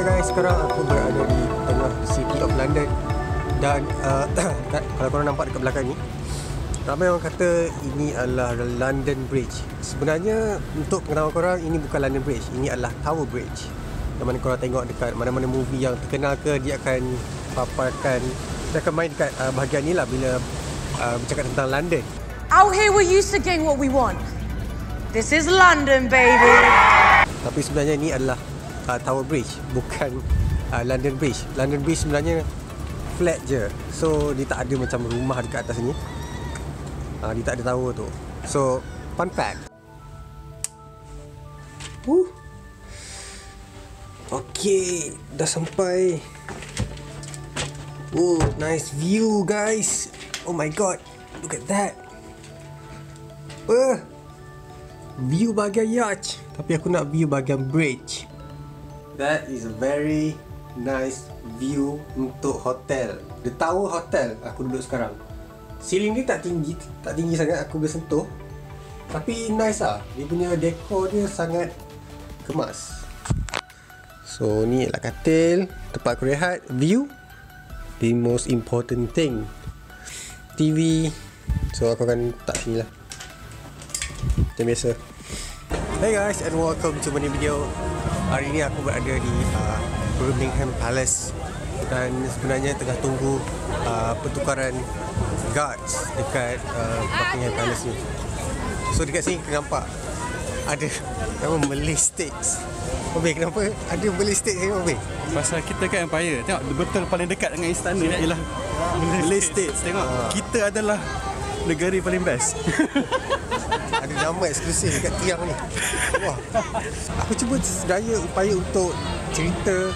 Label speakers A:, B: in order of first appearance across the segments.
A: guys, sekarang aku berada di tengah City of London. Dan kalau korang nampak dekat belakang ni, ramai orang kata ini adalah London Bridge. Sebenarnya untuk pengetahuan korang, ini bukan London Bridge, ini adalah Tower Bridge. Yang mana korang tengok dekat mana-mana movie yang terkenal ke, dia akan paparkan, dia akan main dekat bahagian ni lah bila bercakap tentang London.
B: Out here we're used to getting what we want. This is London, baby.
A: Tapi sebenarnya ini adalah Tower Bridge, bukan London Bridge. London Bridge sebenarnya flat je. So dia tak ada macam rumah dekat atas ni. Dia tak ada tower tu. So fun fact. Okay, dah sampai. Oh, nice view guys. Oh my god, look at that. View bahagian yacht. Tapi aku nak view bahagian bridge. That is a very nice view untuk hotel. The Tower Hotel aku duduk sekarang. Ceiling ni tak tinggi sangat, aku boleh sentuh. Tapi nice lah. Dia punya dekor dia sangat kemas. So ni adalah katil, tempat aku rehat, view. The most important thing, TV. So aku akan letak sini lah, macam biasa. Hey guys, and welcome to my new video. Hari ni aku berada di Birmingham Palace. Dan sebenarnya tengah tunggu pertukaran guards dekat Buckingham Palace ni. So dekat sini kita nampak ada nama Malay States. Obey, kenapa ada Malay States ni, Obey?
C: Pasal kita kan Empire. Tengok betul paling dekat dengan istana ialah Malay States. Tengok kita adalah negara paling best. Ada
A: nama eksklusif dekat tiang ni. Wah. Aku cuba daya upaya untuk cerita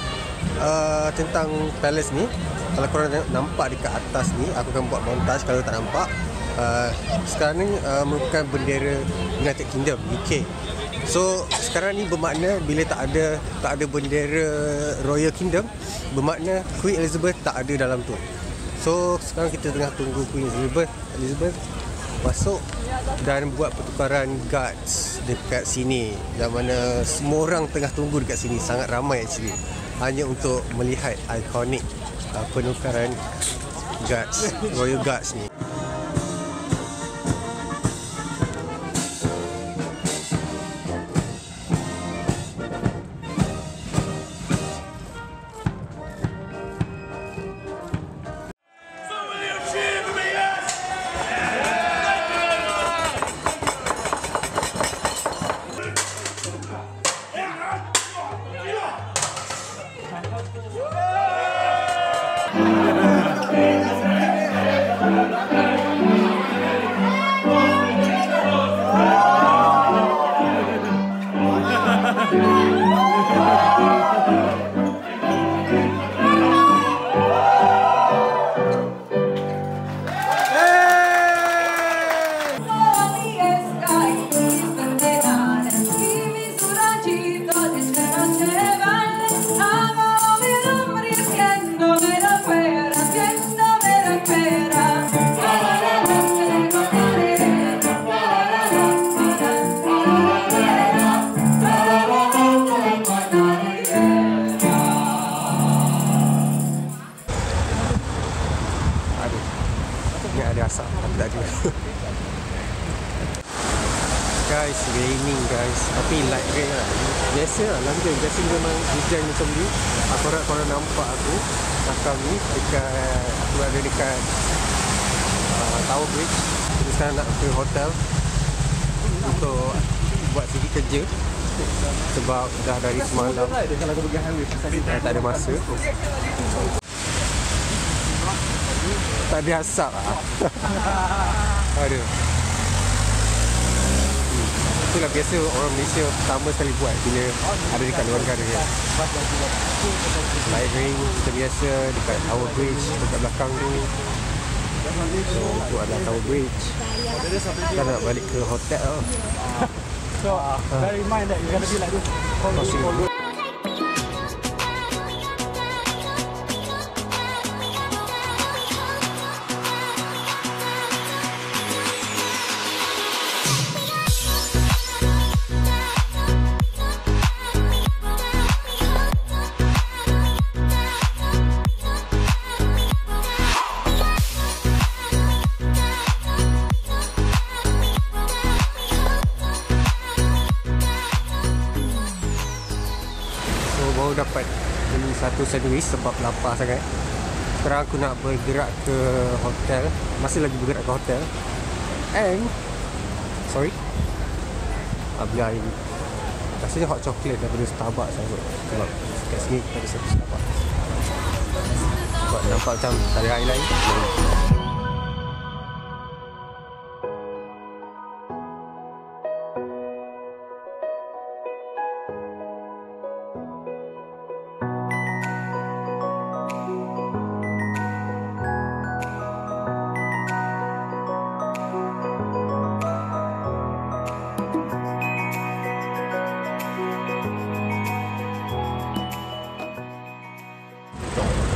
A: tentang palace ni. Kalau korang nampak dekat atas ni, aku akan buat montage. Kalau tak nampak, sekarang ni merupakan bendera United Kingdom, UK. So sekarang ni bermakna bila tak ada bendera Royal Kingdom, bermakna Queen Elizabeth tak ada dalam tu. So sekarang kita tengah tunggu Queen Elizabeth masuk dan buat pertukaran guards dekat sini. Yang mana semua orang tengah tunggu dekat sini, sangat ramai actually, hanya untuk melihat ikonik penukaran guards, Royal Guards ni. Guys, raining guys. Tapi light rain lah. Biasa lah London. Biasa memang hujan macam ni. Korang nampak aku belakang ni aku ada dekat Tower Bridge. Jadi sekarang nak ke hotel untuk buat sedikit kerja. Sebab dah dari semalam tak ada masa. Tak ada asap lah. Aduh. Itulah biasa orang Malaysia pertama sekali buat bila ada dekat luar negara kan. Light rain macam biasa dekat Tower Bridge dekat belakang tu. So itu adalah Tower Bridge. Kita nak balik ke hotel.
C: So bear in mind that you're gonna be like this.
A: baru dapat beli satu sandwich sebab lapar sangat. Sekarang aku nak bergerak ke hotel. Masih lagi bergerak ke hotel. And sorry, beli air. Rasanya hot chocolate daripada Starbucks saya kot. Sebab kat sini kita ada satu Starbucks. Sebab nampak macam tak ada air lain.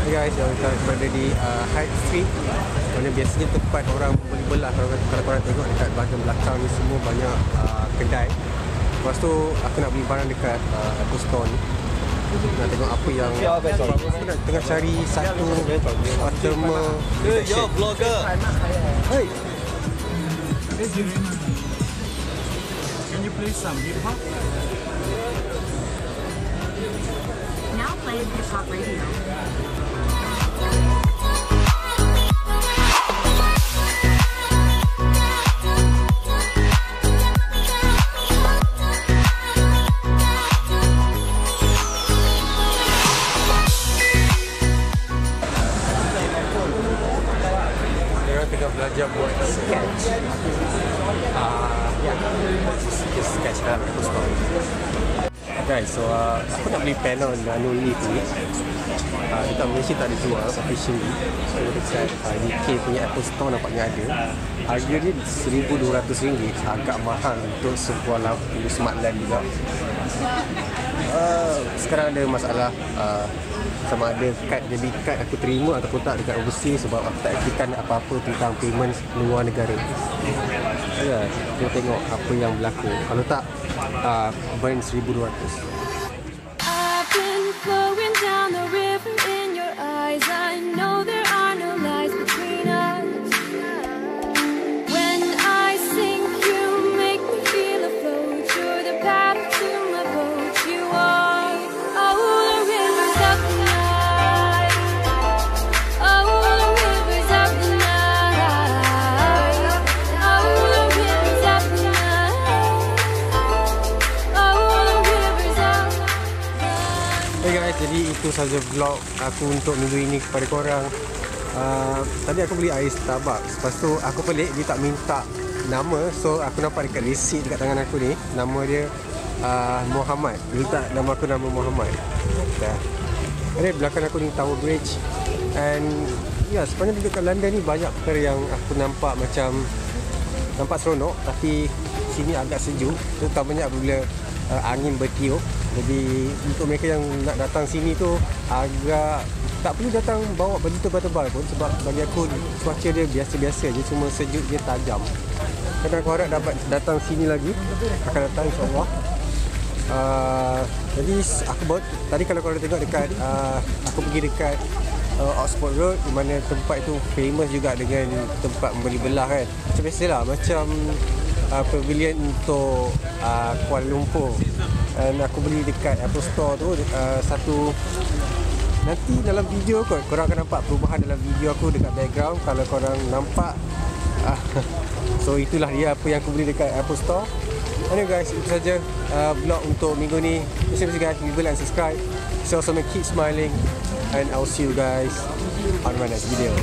A: Hey guys, kita berada di Hyde Street, mana biasanya tempat orang beli belah. Kalau korang tengok dekat bahagian belakang ni semua banyak kedai. Lepas tu aku nak beli barang dekat Apple Store ni. Nak tengok apa yang aku nak tengah cari satu thermal.
C: Hey, yo vlogger.
A: Hey,
C: Can you play some hip hop?
D: Now playing hip hop radio.
A: tengah belajar buat sketch. Sketch dalam Apple Store. Guys, so aku nak beli panel nano leaf ni. Dekat Malaysia tak ada jual officially. So dekat UK punya Apple Store nampaknya ada. Harga dia RM1,200, agak mahal untuk sebuah lampu smart lamp juga. Sekarang ada masalah sama ada kad debit card aku terima ataupun tak dekat overseas sebab aku tak aktifkan apa-apa tentang payment luar negara. Ya, kita tengok apa yang berlaku. Kalau tak, burn RM1,200.
E: I've been flowing down the river in your eyes. I know there are no lies between us. When I sink, you make me feel afloat. You're the path to my boat. You are the rivers of the night. Oh, the rivers of the night. Oh, the rivers of the night. Oh, the rivers of the night.
A: Hey guys, jadi itu sahaja vlog aku untuk minggu ini kepada korang. Tadi aku beli air Starbucks. Lepas tu aku pelik dia tak minta nama. So aku nampak dekat receipt dekat tangan aku ni, nama dia Muhammad. Dia letak nama aku nama Muhammad. Ada belakang aku ni Tower Bridge. And ya, sebenarnya dekat London ni banyak perkara yang aku nampak macam nampak seronok, tapi sini agak sejuk. Terutamanya apabila angin bertiup. Jadi untuk mereka yang nak datang sini tu agak tak perlu datang bawa baju tebal-tebal pun, sebab bagi aku cuaca dia biasa-biasa je, cuma sejuk dia tajam. Kadang aku harap dapat datang sini lagi, akan datang insyaAllah. Jadi aku buat tadi, kalau korang tengok dekat aku pergi dekat Oxford Road, di mana tempat itu famous juga dengan tempat membeli belah kan. Macam biasalah, macam pavilion untuk Kuala Lumpur. Dan aku beli dekat Apple Store tu satu. Nanti dalam video korang akan nampak perubahan dalam video aku dekat background kalau korang nampak. So itulah dia apa yang aku beli dekat Apple Store. Anyway guys, itu saja vlog untuk minggu ni. Terima kasih guys, leave a like and subscribe. So also keep smiling, and I'll see you guys on my next video.